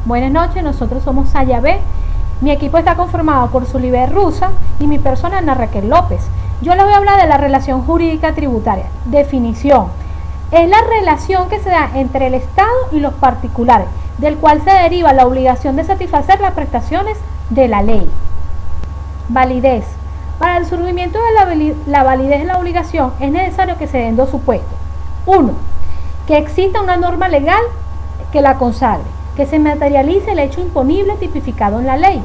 Buenas noches, nosotros somos Sayabé. Mi equipo está conformado por Sulliver Rusa y mi persona Ana Raquel López. Yo les voy a hablar de la relación jurídica tributaria. Definición: es la relación que se da entre el Estado y los particulares, del cual se deriva la obligación de satisfacer las prestaciones de la ley. Validez: para el surgimiento de la validez de la obligación es necesario que se den dos supuestos. 1. Que exista una norma legal que la consagre, que se materialice el hecho imponible tipificado en la ley.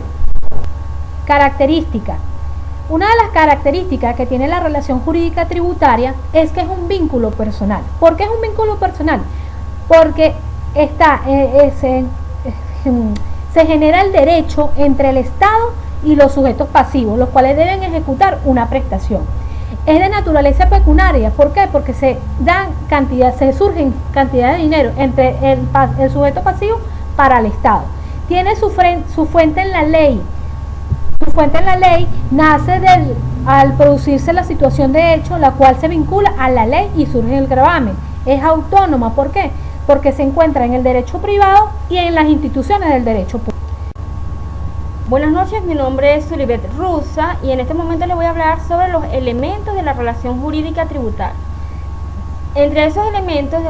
Características: una de las características que tiene la relación jurídica tributaria es que es un vínculo personal. ¿Por qué es un vínculo personal? Porque se genera el derecho entre el Estado y los sujetos pasivos, los cuales deben ejecutar una prestación. Es de naturaleza pecuniaria. ¿Por qué? Porque se surgen cantidad de dinero entre el sujeto pasivo para el Estado. Tiene su fuente en la ley. Su fuente en la ley nace al producirse la situación de hecho, la cual se vincula a la ley y surge el gravamen. Es autónoma. ¿Por qué? Porque se encuentra en el derecho privado y en las instituciones del derecho público. Buenas noches, mi nombre es Sulliver Rusa y en este momento les voy a hablar sobre los elementos de la relación jurídica tributaria. Entre esos elementos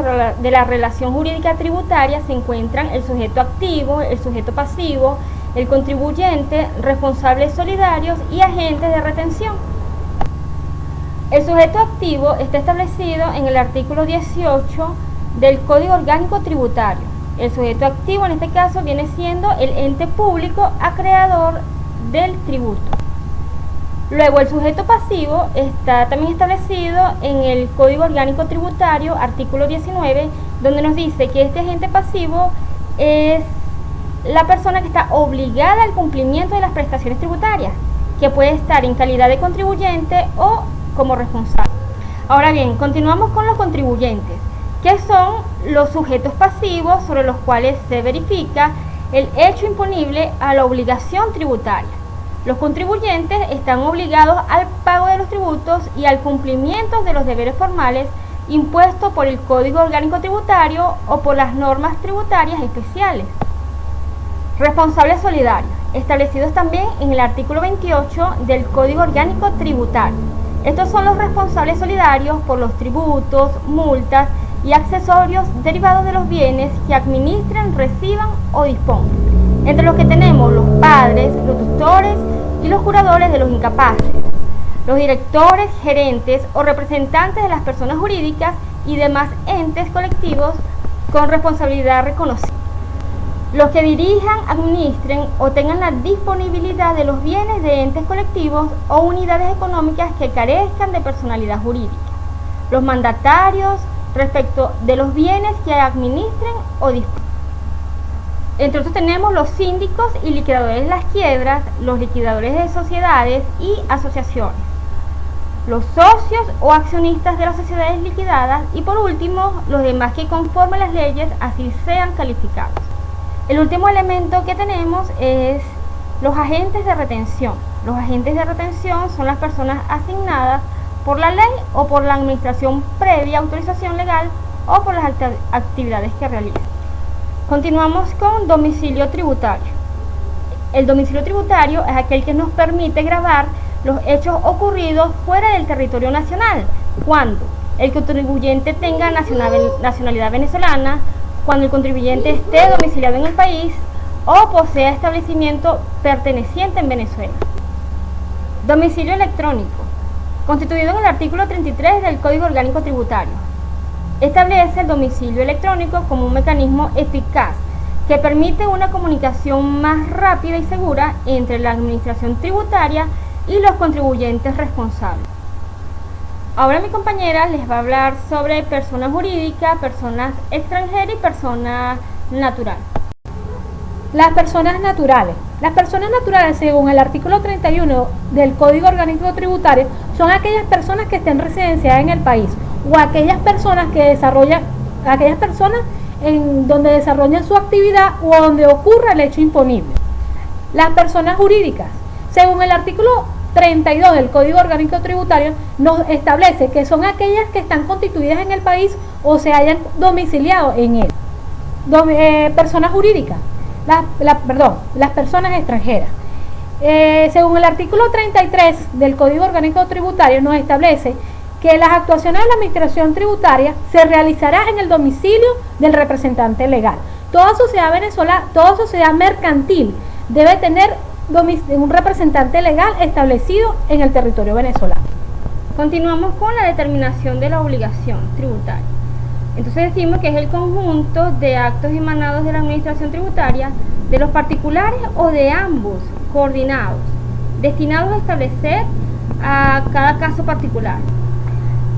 de la relación jurídica tributaria se encuentran el sujeto activo, el sujeto pasivo, el contribuyente, responsables solidarios y agentes de retención. El sujeto activo está establecido en el artículo 18 del Código Orgánico Tributario. El sujeto activo en este caso viene siendo el ente público acreedor del tributo. Luego el sujeto pasivo está también establecido en el Código Orgánico Tributario, artículo 19, donde nos dice que este agente pasivo es la persona que está obligada al cumplimiento de las prestaciones tributarias, que puede estar en calidad de contribuyente o como responsable. Ahora bien, continuamos con los contribuyentes, que son los sujetos pasivos sobre los cuales se verifica el hecho imponible a la obligación tributaria. Los contribuyentes están obligados al pago de los tributos y al cumplimiento de los deberes formales impuestos por el Código Orgánico Tributario o por las normas tributarias especiales. Responsables solidarios, establecidos también en el artículo 28 del Código Orgánico Tributario. Estos son los responsables solidarios por los tributos, multas y accesorios derivados de los bienes que administren, reciban o dispongan, entre los que tenemos los padres, los tutores y los curadores de los incapaces, los directores, gerentes o representantes de las personas jurídicas y demás entes colectivos con responsabilidad reconocida, los que dirijan, administren o tengan la disponibilidad de los bienes de entes colectivos o unidades económicas que carezcan de personalidad jurídica, los mandatarios respecto de los bienes que administren o dispongan. Entre otros tenemos los síndicos y liquidadores de las quiebras, los liquidadores de sociedades y asociaciones, los socios o accionistas de las sociedades liquidadas y por último los demás que conforme las leyes así sean calificados. El último elemento que tenemos es los agentes de retención. Los agentes de retención son las personas asignadas por la ley o por la administración previa autorización legal o por las actividades que realizan. Continuamos con domicilio tributario. El domicilio tributario es aquel que nos permite gravar los hechos ocurridos fuera del territorio nacional, cuando el contribuyente tenga nacionalidad venezolana, cuando el contribuyente esté domiciliado en el país o posea establecimiento perteneciente en Venezuela. Domicilio electrónico, constituido en el artículo 33 del Código Orgánico Tributario. Establece el domicilio electrónico como un mecanismo eficaz que permite una comunicación más rápida y segura entre la administración tributaria y los contribuyentes responsables. Ahora mi compañera les va a hablar sobre personas jurídicas, personas extranjeras y personas naturales. Las personas naturales. Las personas naturales, según el artículo 31 del Código Orgánico Tributario, son aquellas personas que estén residenciadas en el país o aquellas personas en donde desarrollan su actividad o donde ocurra el hecho imponible. Las personas jurídicas, según el artículo 32 del Código Orgánico Tributario, nos establece que son aquellas que están constituidas en el país o se hayan domiciliado en él. Personas jurídicas. las personas extranjeras. Según el artículo 33 del Código Orgánico Tributario, nos establece que las actuaciones de la administración tributaria se realizará en el domicilio del representante legal. Toda sociedad mercantil debe tener un representante legal establecido en el territorio venezolano. Continuamos con la determinación de la obligación tributaria. Entonces decimos que es el conjunto de actos emanados de la administración tributaria, de los particulares o de ambos, coordinados, destinados a establecer a cada caso particular.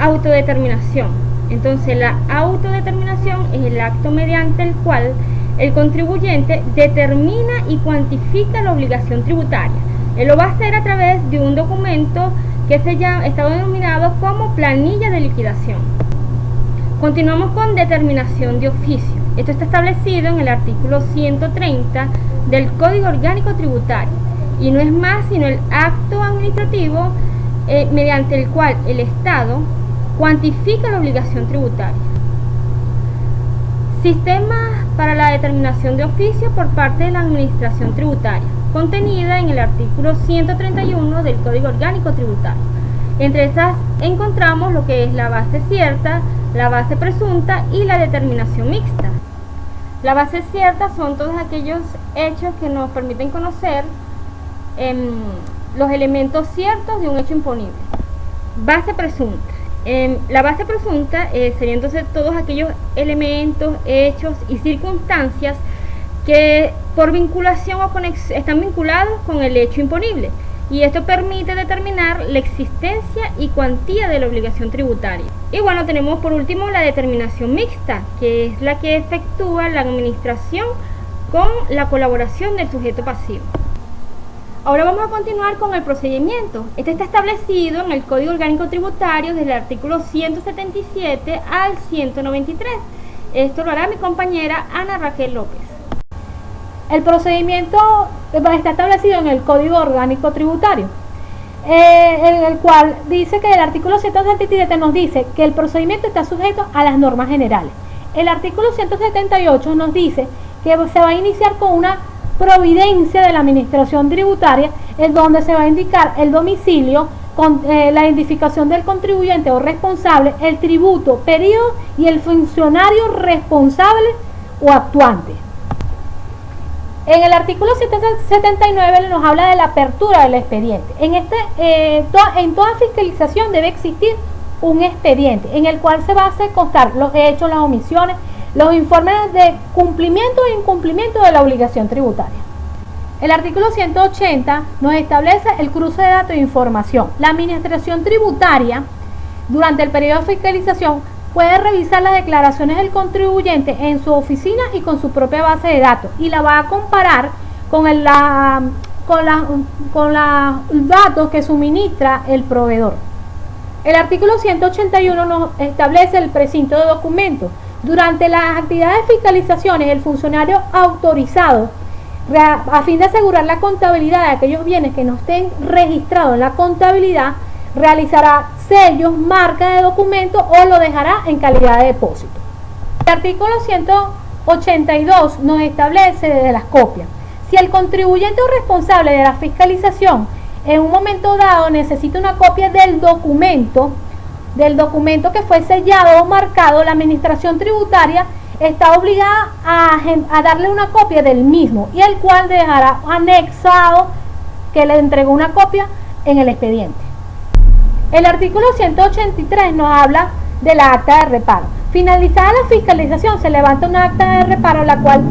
Autodeterminación. Entonces la autodeterminación es el acto mediante el cual el contribuyente determina y cuantifica la obligación tributaria. Él lo va a hacer a través de un documento que está denominado como planilla de liquidación. Continuamos con determinación de oficio. Esto está establecido en el artículo 130 del Código Orgánico Tributario y no es más sino el acto administrativo mediante el cual el Estado cuantifica la obligación tributaria. Sistemas para la determinación de oficio por parte de la administración tributaria, contenida en el artículo 131 del Código Orgánico Tributario. Entre esas encontramos lo que es la base cierta, la base presunta y la determinación mixta. La base cierta son todos aquellos hechos que nos permiten conocer los elementos ciertos de un hecho imponible. Base presunta. La base presunta sería entonces todos aquellos elementos, hechos y circunstancias que por vinculación o están vinculados con el hecho imponible, y esto permite determinar la existencia y cuantía de la obligación tributaria. Y bueno, tenemos por último la determinación mixta, que es la que efectúa la administración con la colaboración del sujeto pasivo. Ahora vamos a continuar con el procedimiento. Este está establecido en el Código Orgánico Tributario desde el artículo 177 al 193. Esto lo hará mi compañera Ana Raquel López. El procedimiento está establecido en el Código Orgánico Tributario, en el cual dice que el artículo 177 nos dice que el procedimiento está sujeto a las normas generales. El artículo 178 nos dice que se va a iniciar con una providencia de la administración tributaria, en donde se va a indicar el domicilio, con la identificación del contribuyente o responsable, el tributo, periodo y el funcionario responsable o actuante. En el artículo 79 nos habla de la apertura del expediente. En toda fiscalización debe existir un expediente en el cual se va a hacer constar los hechos, las omisiones, los informes de cumplimiento e incumplimiento de la obligación tributaria. El artículo 180 nos establece el cruce de datos e información. La administración tributaria, durante el periodo de fiscalización, puede revisar las declaraciones del contribuyente en su oficina y con su propia base de datos, y la va a comparar con los datos que suministra el proveedor. El artículo 181 nos establece el precinto de documentos. Durante las actividades de fiscalizaciones, el funcionario autorizado, a fin de asegurar la contabilidad de aquellos bienes que no estén registrados en la contabilidad, realizará sellos, marca de documento o lo dejará en calidad de depósito. El artículo 182 nos establece de las copias. Si el contribuyente o responsable de la fiscalización en un momento dado necesita una copia del documento que fue sellado o marcado, la administración tributaria está obligada a darle una copia del mismo, y el cual dejará anexado que le entregó una copia en el expediente. El artículo 183 nos habla de la acta de reparo. Finalizada la fiscalización, se levanta una acta de reparo, la cual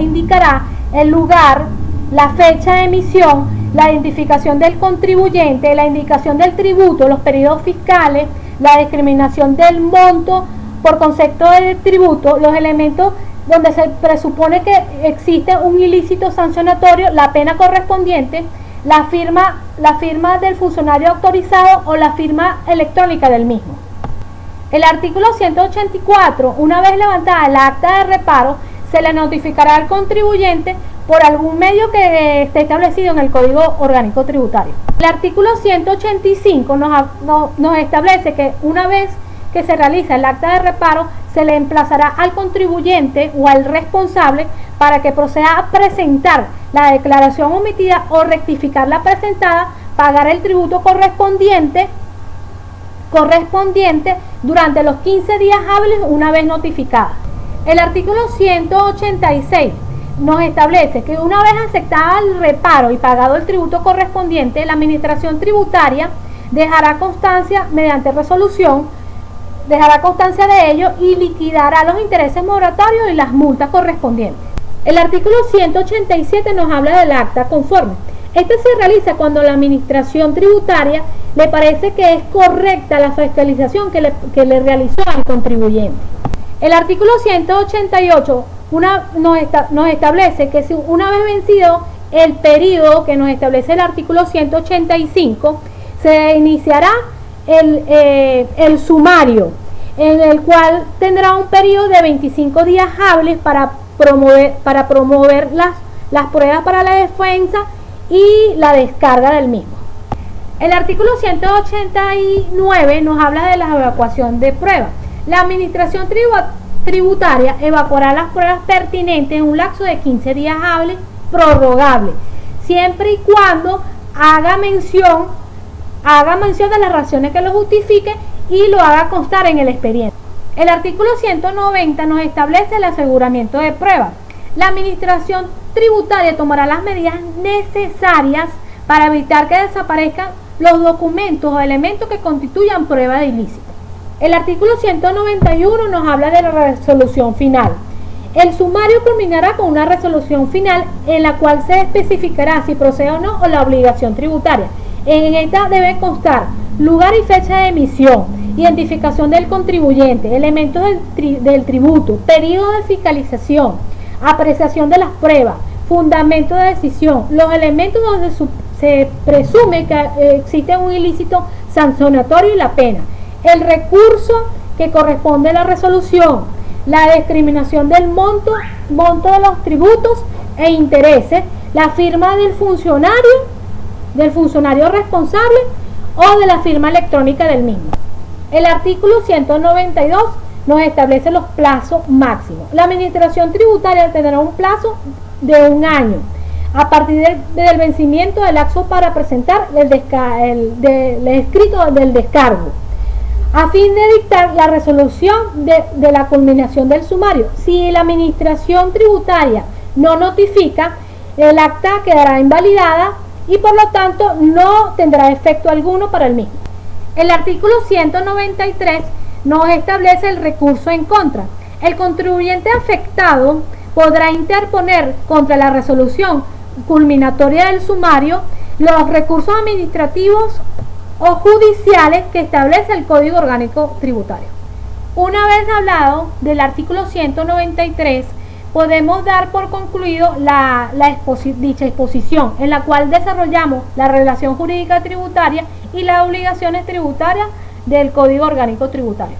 indicará el lugar, la fecha de emisión, la identificación del contribuyente, la indicación del tributo, los periodos fiscales, la discriminación del monto por concepto del tributo, los elementos donde se presupone que existe un ilícito sancionatorio, la pena correspondiente, la firma del funcionario autorizado o la firma electrónica del mismo. El artículo 184, una vez levantada la acta de reparo, se le notificará al contribuyente por algún medio que esté establecido en el Código Orgánico Tributario. El artículo 185 nos establece que una vez que se realiza el acta de reparo, se le emplazará al contribuyente o al responsable para que proceda a presentar la declaración omitida o rectificar la presentada, pagar el tributo correspondiente durante los 15 días hábiles una vez notificada. El artículo 186 nos establece que una vez aceptada el reparo y pagado el tributo correspondiente, la administración tributaria dejará constancia mediante resolución, dejará constancia de ello y liquidará los intereses moratorios y las multas correspondientes. El artículo 187 nos habla del acta conforme. Este se realiza cuando la administración tributaria le parece que es correcta la fiscalización que le realizó al contribuyente. El artículo 188 nos establece que si una vez vencido el periodo que nos establece el artículo 185, se iniciará el sumario, en el cual tendrá un periodo de 25 días hábiles para promover las pruebas para la defensa y la descarga del mismo. El artículo 189 nos habla de la evacuación de pruebas. La administración tributaria evacuará las pruebas pertinentes en un lapso de 15 días hábiles prorrogable, siempre y cuando haga mención de las razones que lo justifique y lo haga constar en el expediente. El artículo 190 nos establece el aseguramiento de pruebas. La administración tributaria tomará las medidas necesarias para evitar que desaparezcan los documentos o elementos que constituyan prueba de ilícito. El artículo 191 nos habla de la resolución final. El sumario culminará con una resolución final en la cual se especificará si procede o no o la obligación tributaria. En esta debe constar lugar y fecha de emisión, identificación del contribuyente, elementos del tributo, periodo de fiscalización, apreciación de las pruebas, fundamento de decisión, los elementos donde se presume que existe un ilícito sancionatorio y la pena, el recurso que corresponde a la resolución, la discriminación del monto de los tributos e intereses, la firma del funcionario responsable o de la firma electrónica del mismo. El artículo 192 nos establece los plazos máximos. La administración tributaria tendrá un plazo de 1 año a partir del vencimiento del lapso para presentar el escrito del descargo, a fin de dictar la resolución de la culminación del sumario. Si la administración tributaria no notifica, el acta quedará invalidada y por lo tanto no tendrá efecto alguno para el mismo. El artículo 193 nos establece el recurso en contra. El contribuyente afectado podrá interponer contra la resolución culminatoria del sumario los recursos administrativos o judiciales que establece el Código Orgánico Tributario. Una vez hablado del artículo 193, podemos dar por concluido dicha exposición, en la cual desarrollamos la relación jurídica tributaria y las obligaciones tributarias del Código Orgánico Tributario.